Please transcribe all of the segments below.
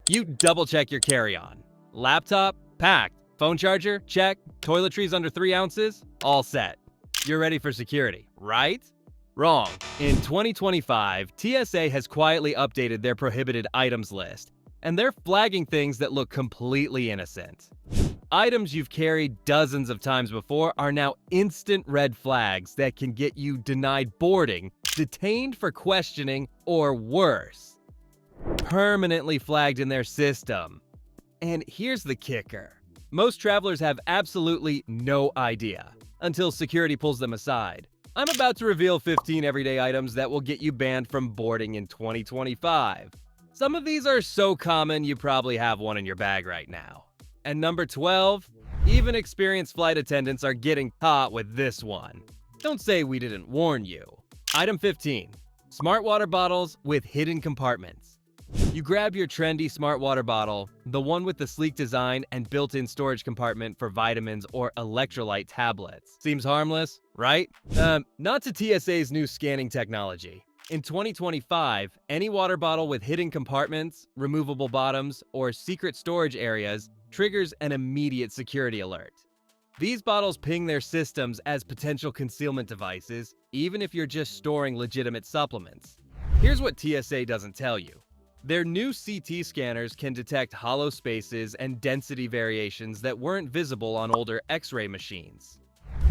You double-check your carry-on. Laptop? Packed. Phone charger? Check. Toiletries under 3 ounces? All set. You're ready for security, right? Wrong. In 2025, TSA has quietly updated their prohibited items list, and they're flagging things that look completely innocent. Items you've carried dozens of times before are now instant red flags that can get you denied boarding, detained for questioning, or worse, permanently flagged in their system. And here's the kicker. Most travelers have absolutely no idea until security pulls them aside. I'm about to reveal 15 everyday items that will get you banned from boarding in 2025. Some of these are so common you probably have one in your bag right now. And number 12, even experienced flight attendants are getting caught with this one. Don't say we didn't warn you. Item 15, smart water bottles with hidden compartments. You grab your trendy smart water bottle, the one with the sleek design and built-in storage compartment for vitamins or electrolyte tablets. Seems harmless, right? Not to TSA's new scanning technology. In 2025, any water bottle with hidden compartments, removable bottoms, or secret storage areas triggers an immediate security alert. These bottles ping their systems as potential concealment devices, even if you're just storing legitimate supplements. Here's what TSA doesn't tell you. Their new CT scanners can detect hollow spaces and density variations that weren't visible on older X-ray machines.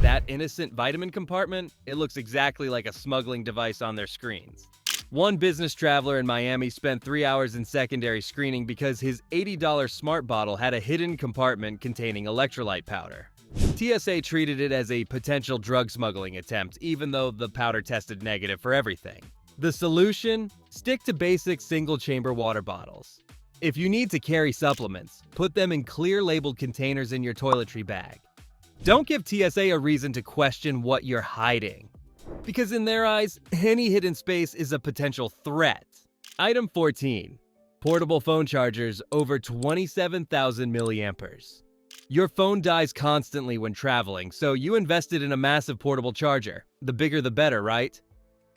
That innocent vitamin compartment, it looks exactly like a smuggling device on their screens. One business traveler in Miami spent 3 hours in secondary screening because his $80 smart bottle had a hidden compartment containing electrolyte powder. TSA treated it as a potential drug smuggling attempt, even though the powder tested negative for everything. The solution? Stick to basic single-chamber water bottles. If you need to carry supplements, put them in clear labeled containers in your toiletry bag. Don't give TSA a reason to question what you're hiding, because in their eyes, any hidden space is a potential threat. Item 14, portable phone chargers over 27,000 milliamperes. Your phone dies constantly when traveling, so you invested in a massive portable charger. The bigger the better, right?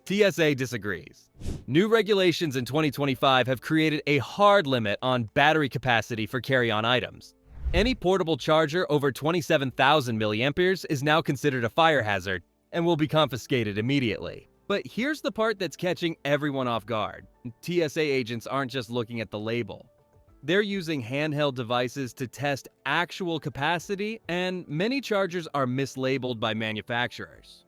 TSA disagrees. New regulations in 2025 have created a hard limit on battery capacity for carry-on items. Any portable charger over 27,000 milliamperes is now considered a fire hazard and will be confiscated immediately. But here's the part that's catching everyone off guard. TSA agents aren't just looking at the label. They're using handheld devices to test actual capacity, and many chargers are mislabeled by manufacturers.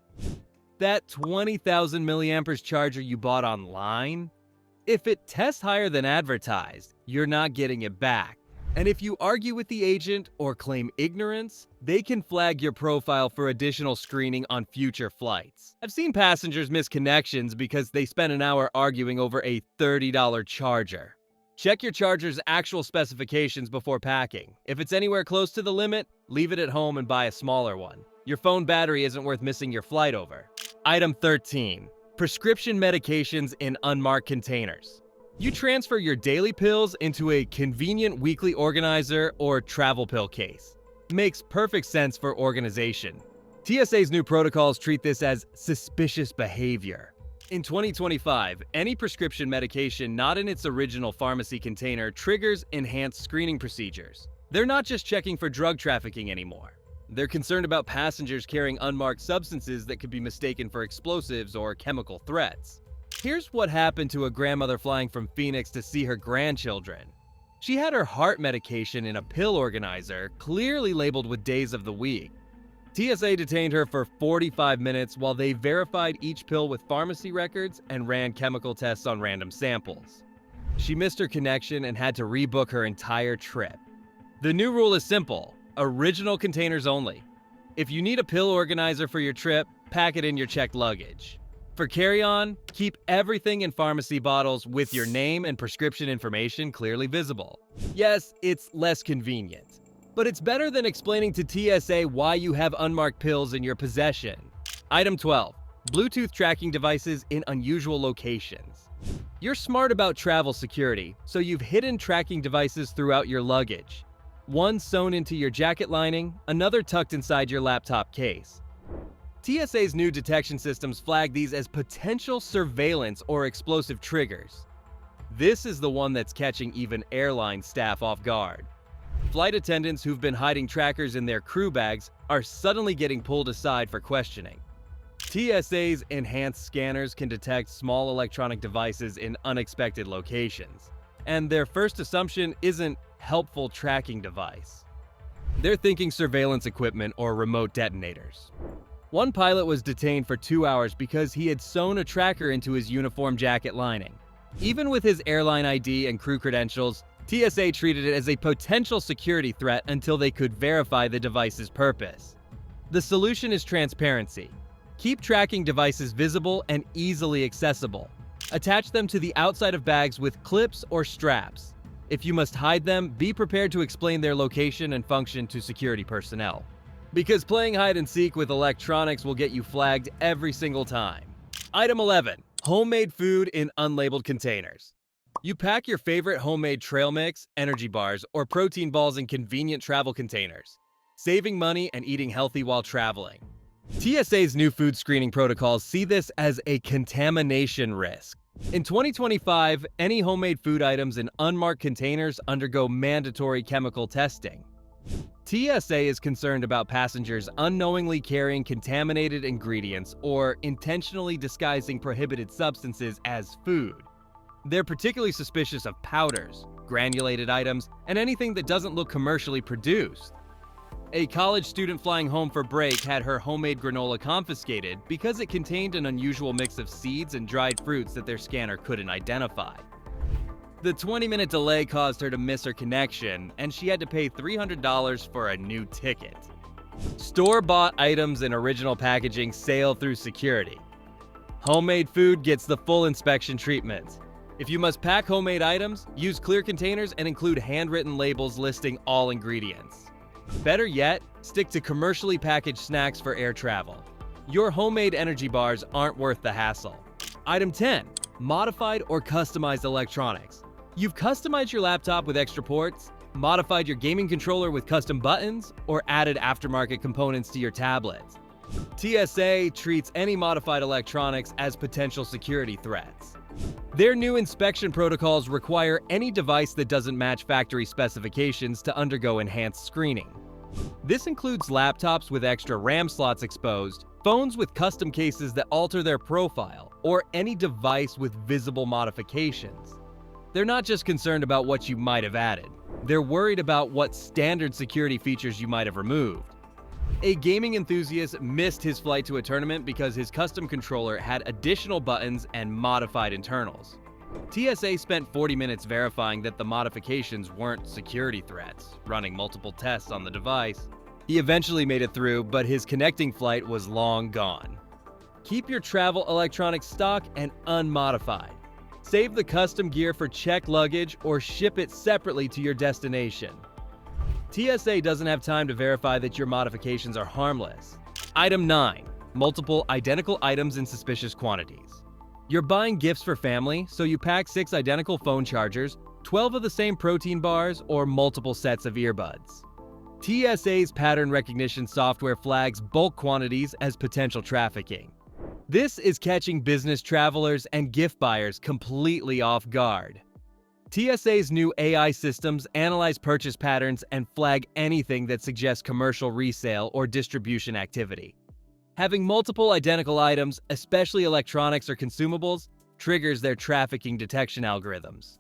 That 20,000 milliamperes charger you bought online? If it tests higher than advertised, you're not getting it back. And if you argue with the agent or claim ignorance, they can flag your profile for additional screening on future flights. I've seen passengers miss connections because they spent an hour arguing over a $30 charger. Check your charger's actual specifications before packing. If it's anywhere close to the limit, leave it at home and buy a smaller one. Your phone battery isn't worth missing your flight over. Item 13, prescription medications in unmarked containers. You transfer your daily pills into a convenient weekly organizer or travel pill case. Makes perfect sense for organization. TSA's new protocols treat this as suspicious behavior. In 2025, any prescription medication not in its original pharmacy container triggers enhanced screening procedures. They're not just checking for drug trafficking anymore. They're concerned about passengers carrying unmarked substances that could be mistaken for explosives or chemical threats. Here's what happened to a grandmother flying from Phoenix to see her grandchildren. She had her heart medication in a pill organizer, clearly labeled with days of the week. TSA detained her for 45 minutes while they verified each pill with pharmacy records and ran chemical tests on random samples. She missed her connection and had to rebook her entire trip. The new rule is simple: original containers only. If you need a pill organizer for your trip, pack it in your checked luggage. For carry-on, keep everything in pharmacy bottles with your name and prescription information clearly visible. Yes, it's less convenient, but it's better than explaining to TSA why you have unmarked pills in your possession. Item 12, Bluetooth tracking devices in unusual locations. You're smart about travel security, so you've hidden tracking devices throughout your luggage. One sewn into your jacket lining, another tucked inside your laptop case. TSA's new detection systems flag these as potential surveillance or explosive triggers. This is the one that's catching even airline staff off guard. Flight attendants who've been hiding trackers in their crew bags are suddenly getting pulled aside for questioning. TSA's enhanced scanners can detect small electronic devices in unexpected locations, and their first assumption isn't helpful tracking device. They're thinking surveillance equipment or remote detonators. One pilot was detained for 2 hours because he had sewn a tracker into his uniform jacket lining. Even with his airline ID and crew credentials, TSA treated it as a potential security threat until they could verify the device's purpose. The solution is transparency. Keep tracking devices visible and easily accessible. Attach them to the outside of bags with clips or straps. If you must hide them, be prepared to explain their location and function to security personnel. Because playing hide and seek with electronics will get you flagged every single time. Item 11. Homemade food in unlabeled containers. You pack your favorite homemade trail mix, energy bars, or protein balls in convenient travel containers, saving money and eating healthy while traveling. TSA's new food screening protocols see this as a contamination risk. In 2025, any homemade food items in unmarked containers undergo mandatory chemical testing. TSA is concerned about passengers unknowingly carrying contaminated ingredients or intentionally disguising prohibited substances as food. They're particularly suspicious of powders, granulated items, and anything that doesn't look commercially produced. A college student flying home for break had her homemade granola confiscated because it contained an unusual mix of seeds and dried fruits that their scanner couldn't identify. The 20-minute delay caused her to miss her connection, and she had to pay $300 for a new ticket. Store-bought items in original packaging sail through security. Homemade food gets the full inspection treatment. If you must pack homemade items, use clear containers and include handwritten labels listing all ingredients. Better yet, stick to commercially packaged snacks for air travel. Your homemade energy bars aren't worth the hassle. Item 10. Modified or customized electronics. You've customized your laptop with extra ports, modified your gaming controller with custom buttons, or added aftermarket components to your tablet. TSA treats any modified electronics as potential security threats. Their new inspection protocols require any device that doesn't match factory specifications to undergo enhanced screening. This includes laptops with extra RAM slots exposed, phones with custom cases that alter their profile, or any device with visible modifications. They're not just concerned about what you might have added. They're worried about what standard security features you might have removed. A gaming enthusiast missed his flight to a tournament because his custom controller had additional buttons and modified internals. TSA spent 40 minutes verifying that the modifications weren't security threats, running multiple tests on the device. He eventually made it through, but his connecting flight was long gone. Keep your travel electronics stock and unmodified. Save the custom gear for checked luggage or ship it separately to your destination. TSA doesn't have time to verify that your modifications are harmless. Item 9. Multiple identical items in suspicious quantities. You're buying gifts for family, so you pack 6 identical phone chargers, 12 of the same protein bars, or multiple sets of earbuds. TSA's pattern recognition software flags bulk quantities as potential trafficking. This is catching business travelers and gift buyers completely off guard. TSA's new AI systems analyze purchase patterns and flag anything that suggests commercial resale or distribution activity. Having multiple identical items, especially electronics or consumables, triggers their trafficking detection algorithms.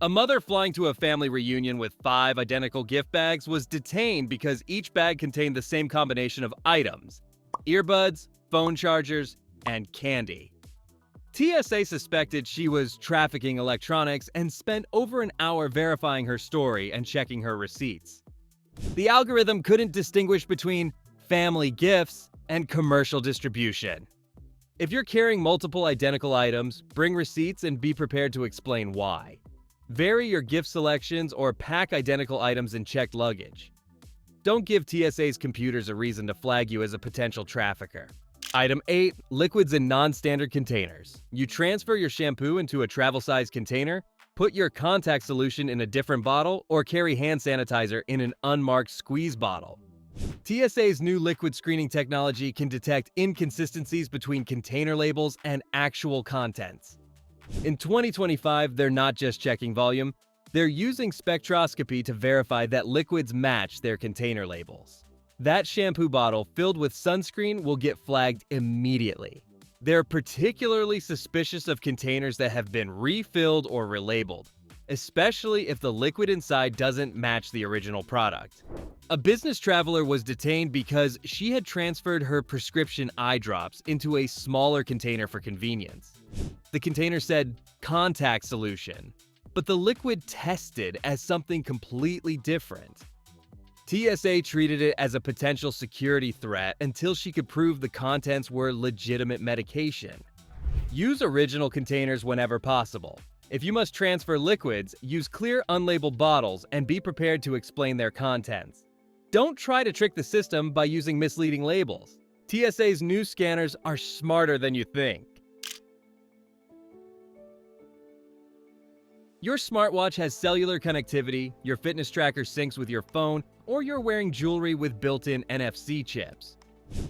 A mother flying to a family reunion with 5 identical gift bags was detained because each bag contained the same combination of items: earbuds, phone chargers, and candy. TSA suspected she was trafficking electronics and spent over an hour verifying her story and checking her receipts. The algorithm couldn't distinguish between family gifts and commercial distribution. If you're carrying multiple identical items, bring receipts and be prepared to explain why. Vary your gift selections or pack identical items in checked luggage. Don't give TSA's computers a reason to flag you as a potential trafficker. Item 8. Liquids in non-standard containers. You transfer your shampoo into a travel-sized container, put your contact solution in a different bottle, or carry hand sanitizer in an unmarked squeeze bottle. TSA's new liquid screening technology can detect inconsistencies between container labels and actual contents. In 2025, they're not just checking volume, they're using spectroscopy to verify that liquids match their container labels. That shampoo bottle filled with sunscreen will get flagged immediately. They're particularly suspicious of containers that have been refilled or relabeled, especially if the liquid inside doesn't match the original product. A business traveler was detained because she had transferred her prescription eye drops into a smaller container for convenience. The container said contact solution, but the liquid tested as something completely different. TSA treated it as a potential security threat until she could prove the contents were legitimate medication. Use original containers whenever possible. If you must transfer liquids, use clear unlabeled bottles and be prepared to explain their contents. Don't try to trick the system by using misleading labels. TSA's new scanners are smarter than you think. Your smartwatch has cellular connectivity, your fitness tracker syncs with your phone, or you're wearing jewelry with built-in NFC chips.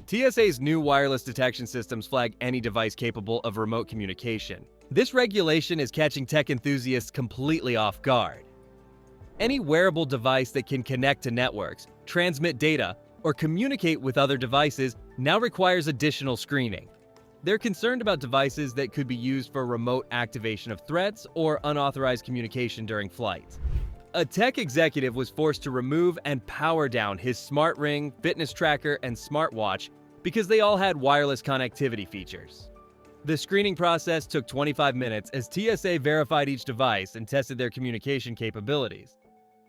TSA's new wireless detection systems flag any device capable of remote communication. This regulation is catching tech enthusiasts completely off guard. Any wearable device that can connect to networks, transmit data, or communicate with other devices now requires additional screening. They're concerned about devices that could be used for remote activation of threats or unauthorized communication during flight. A tech executive was forced to remove and power down his smart ring, fitness tracker, and smartwatch because they all had wireless connectivity features. The screening process took 25 minutes as TSA verified each device and tested their communication capabilities.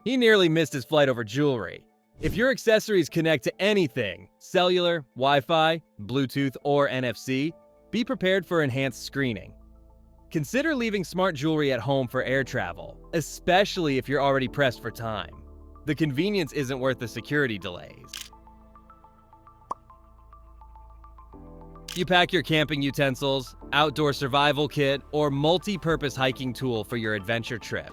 He nearly missed his flight over jewelry. If your accessories connect to anything, cellular, Wi-Fi, Bluetooth, or NFC, be prepared for enhanced screening. Consider leaving smart jewelry at home for air travel, especially if you're already pressed for time. The convenience isn't worth the security delays. You pack your camping utensils, outdoor survival kit, or multi-purpose hiking tool for your adventure trip.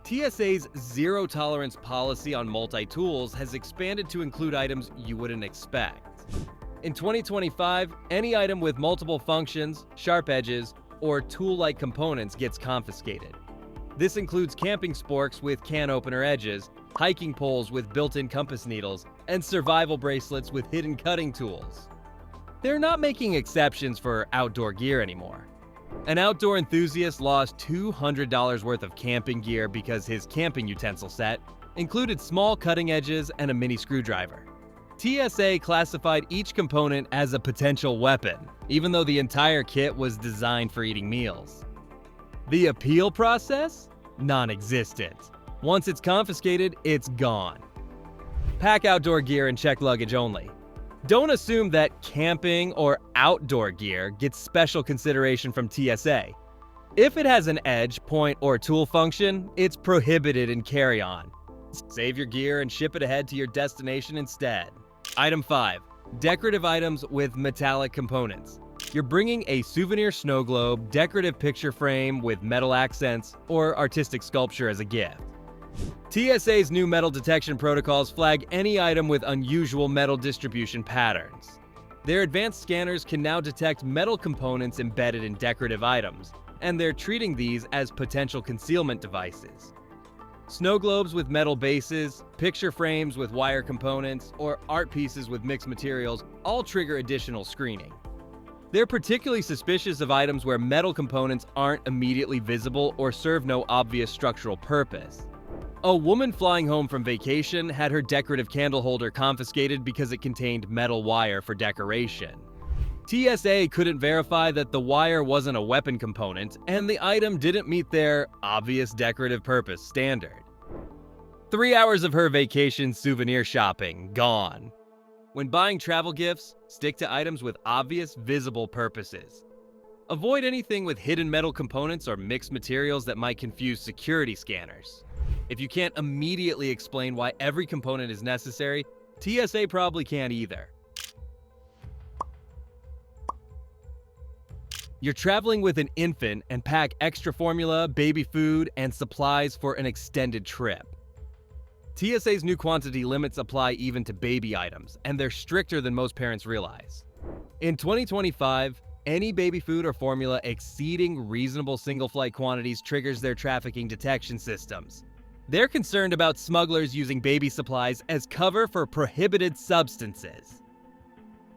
TSA's zero-tolerance policy on multi-tools has expanded to include items you wouldn't expect. In 2025, any item with multiple functions, sharp edges, or tool-like components gets confiscated. This includes camping sporks with can opener edges, hiking poles with built-in compass needles, and survival bracelets with hidden cutting tools. They're not making exceptions for outdoor gear anymore. An outdoor enthusiast lost $200 worth of camping gear because his camping utensil set included small cutting edges and a mini screwdriver. TSA classified each component as a potential weapon, even though the entire kit was designed for eating meals. The appeal process? Non-existent. Once it's confiscated, it's gone. Pack outdoor gear and check luggage only. Don't assume that camping or outdoor gear gets special consideration from TSA. If it has an edge, point, or tool function, it's prohibited in carry-on. Save your gear and ship it ahead to your destination instead. Item 5. Decorative items with metallic components. You're bringing a souvenir snow globe, decorative picture frame with metal accents, or artistic sculpture as a gift. TSA's new metal detection protocols flag any item with unusual metal distribution patterns. Their advanced scanners can now detect metal components embedded in decorative items, and they're treating these as potential concealment devices. Snow globes with metal bases, picture frames with wire components, or art pieces with mixed materials all trigger additional screening. They're particularly suspicious of items where metal components aren't immediately visible or serve no obvious structural purpose. A woman flying home from vacation had her decorative candle holder confiscated because it contained metal wire for decoration. TSA couldn't verify that the wire wasn't a weapon component, and the item didn't meet their obvious decorative purpose standard. 3 hours of her vacation souvenir shopping gone. When buying travel gifts, stick to items with obvious, visible purposes. Avoid anything with hidden metal components or mixed materials that might confuse security scanners. If you can't immediately explain why every component is necessary, TSA probably can't either. You're traveling with an infant and pack extra formula, baby food, and supplies for an extended trip. TSA's new quantity limits apply even to baby items, and they're stricter than most parents realize. In 2025, Any baby food or formula exceeding reasonable single-flight quantities triggers their trafficking detection systems. They're concerned about smugglers using baby supplies as cover for prohibited substances.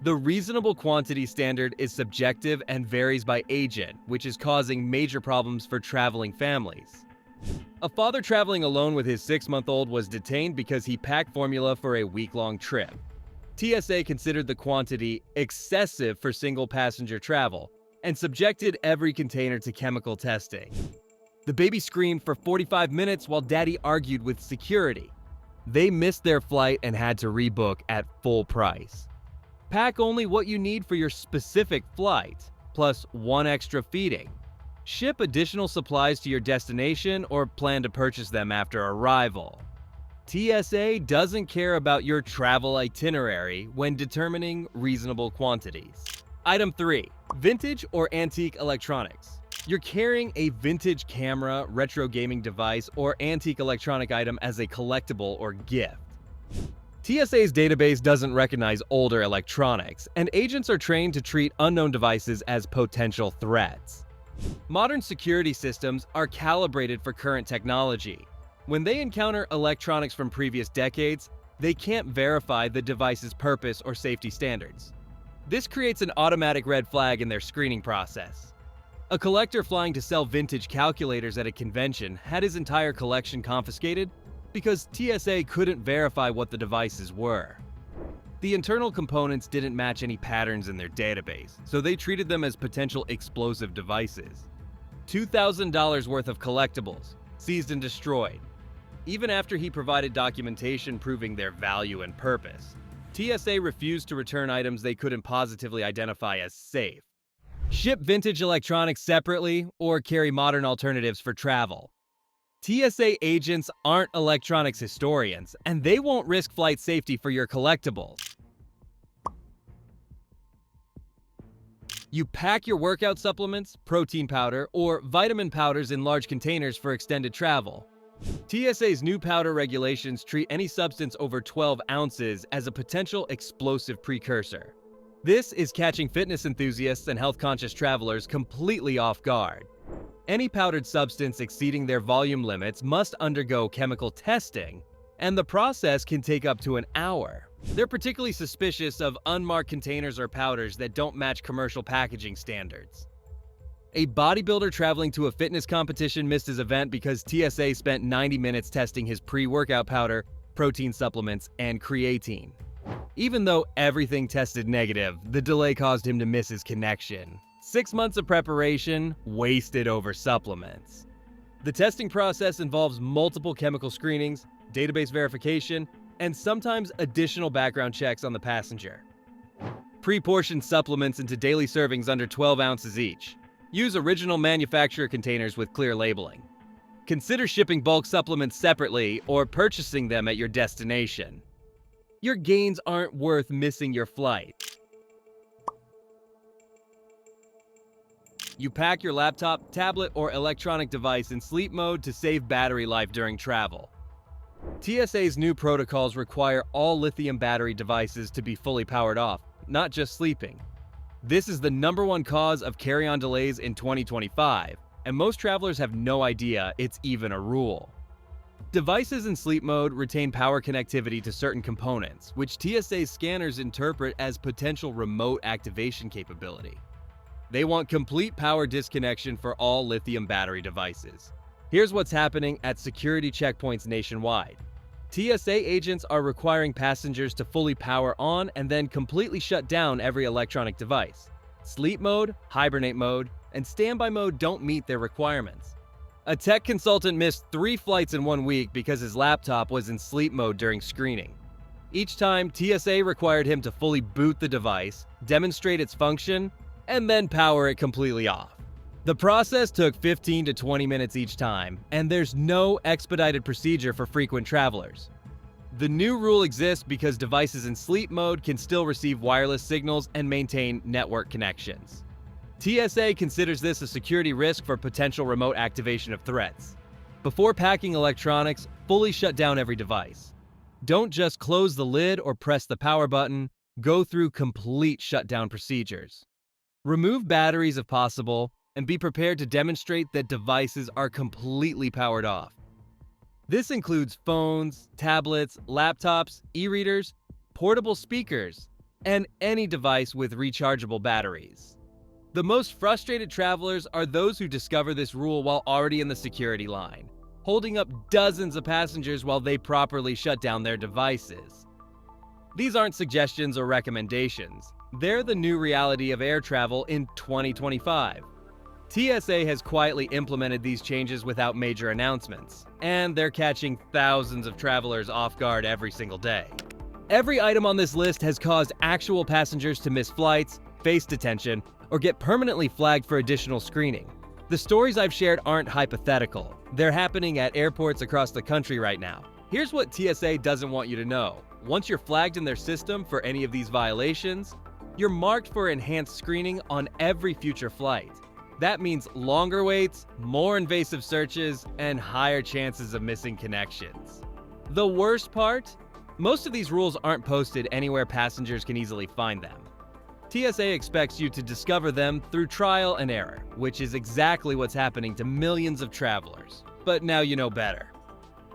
The reasonable quantity standard is subjective and varies by agent, which is causing major problems for traveling families. A father traveling alone with his 6-month-old was detained because he packed formula for a week-long trip. TSA considered the quantity excessive for single-passenger travel and subjected every container to chemical testing. The baby screamed for 45 minutes while daddy argued with security. They missed their flight and had to rebook at full price. Pack only what you need for your specific flight, plus 1 extra feeding. Ship additional supplies to your destination or plan to purchase them after arrival. TSA doesn't care about your travel itinerary when determining reasonable quantities. Item 3. Vintage or antique electronics. You're carrying a vintage camera, retro gaming device, or antique electronic item as a collectible or gift. TSA's database doesn't recognize older electronics, and agents are trained to treat unknown devices as potential threats. Modern security systems are calibrated for current technology. When they encounter electronics from previous decades, they can't verify the device's purpose or safety standards. This creates an automatic red flag in their screening process. A collector flying to sell vintage calculators at a convention had his entire collection confiscated because TSA couldn't verify what the devices were. The internal components didn't match any patterns in their database, so they treated them as potential explosive devices. $2,000 worth of collectibles, seized and destroyed. Even after he provided documentation proving their value and purpose, TSA refused to return items they couldn't positively identify as safe. Ship vintage electronics separately or carry modern alternatives for travel. TSA agents aren't electronics historians, and they won't risk flight safety for your collectibles. You pack your workout supplements, protein powder, or vitamin powders in large containers for extended travel. TSA's new powder regulations treat any substance over 12 ounces as a potential explosive precursor. This is catching fitness enthusiasts and health-conscious travelers completely off guard. Any powdered substance exceeding their volume limits must undergo chemical testing, and the process can take up to an hour. They're particularly suspicious of unmarked containers or powders that don't match commercial packaging standards. A bodybuilder traveling to a fitness competition missed his event because TSA spent 90 minutes testing his pre-workout powder, protein supplements, and creatine. Even though everything tested negative, the delay caused him to miss his connection. 6 months of preparation wasted over supplements. The testing process involves multiple chemical screenings, database verification, and sometimes additional background checks on the passenger. Pre-portion supplements into daily servings under 12 ounces each. Use original manufacturer containers with clear labeling. Consider shipping bulk supplements separately or purchasing them at your destination. Your gains aren't worth missing your flight. You pack your laptop, tablet, or electronic device in sleep mode to save battery life during travel. TSA's new protocols require all lithium battery devices to be fully powered off, not just sleeping. This is the #1 cause of carry-on delays in 2025, and most travelers have no idea it's even a rule. Devices in sleep mode retain power connectivity to certain components, which TSA's scanners interpret as potential remote activation capability. They want complete power disconnection for all lithium battery devices. Here's what's happening at security checkpoints nationwide. TSA agents are requiring passengers to fully power on and then completely shut down every electronic device. Sleep mode, hibernate mode, and standby mode don't meet their requirements. A tech consultant missed 3 flights in 1 week because his laptop was in sleep mode during screening. Each time, TSA required him to fully boot the device, demonstrate its function, and then power it completely off. The process took 15 to 20 minutes each time, and there's no expedited procedure for frequent travelers. The new rule exists because devices in sleep mode can still receive wireless signals and maintain network connections. TSA considers this a security risk for potential remote activation of threats. Before packing electronics, fully shut down every device. Don't just close the lid or press the power button, go through complete shutdown procedures. Remove batteries if possible, and be prepared to demonstrate that devices are completely powered off. This includes phones, tablets, laptops, e-readers, portable speakers, and any device with rechargeable batteries. The most frustrated travelers are those who discover this rule while already in the security line, holding up dozens of passengers while they properly shut down their devices. These aren't suggestions or recommendations. They're the new reality of air travel in 2025. TSA has quietly implemented these changes without major announcements, and they're catching thousands of travelers off guard every single day. Every item on this list has caused actual passengers to miss flights, face detention, or get permanently flagged for additional screening. The stories I've shared aren't hypothetical. They're happening at airports across the country right now. Here's what TSA doesn't want you to know. Once you're flagged in their system for any of these violations, you're marked for enhanced screening on every future flight. That means longer waits, more invasive searches, and higher chances of missing connections. The worst part? Most of these rules aren't posted anywhere passengers can easily find them. TSA expects you to discover them through trial and error, which is exactly what's happening to millions of travelers. But now you know better.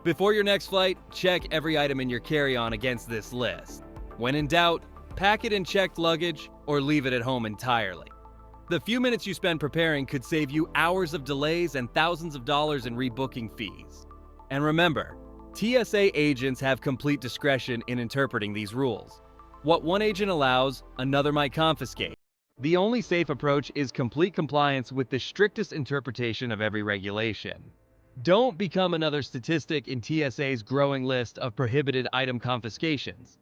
Before your next flight, check every item in your carry-on against this list. When in doubt, pack it in checked luggage or leave it at home entirely. The few minutes you spend preparing could save you hours of delays and thousands of dollars in rebooking fees. And remember, TSA agents have complete discretion in interpreting these rules. What one agent allows, another might confiscate. The only safe approach is complete compliance with the strictest interpretation of every regulation. Don't become another statistic in TSA's growing list of prohibited item confiscations.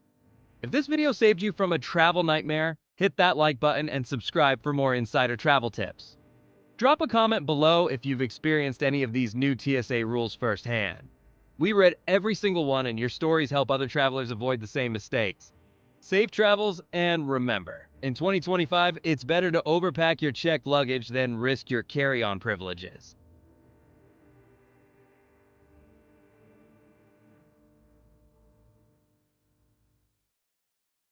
If this video saved you from a travel nightmare, hit that like button and subscribe for more insider travel tips. Drop a comment below if you've experienced any of these new TSA rules firsthand. We read every single one, and your stories help other travelers avoid the same mistakes. Safe travels, and remember, in 2025, it's better to overpack your checked luggage than risk your carry-on privileges.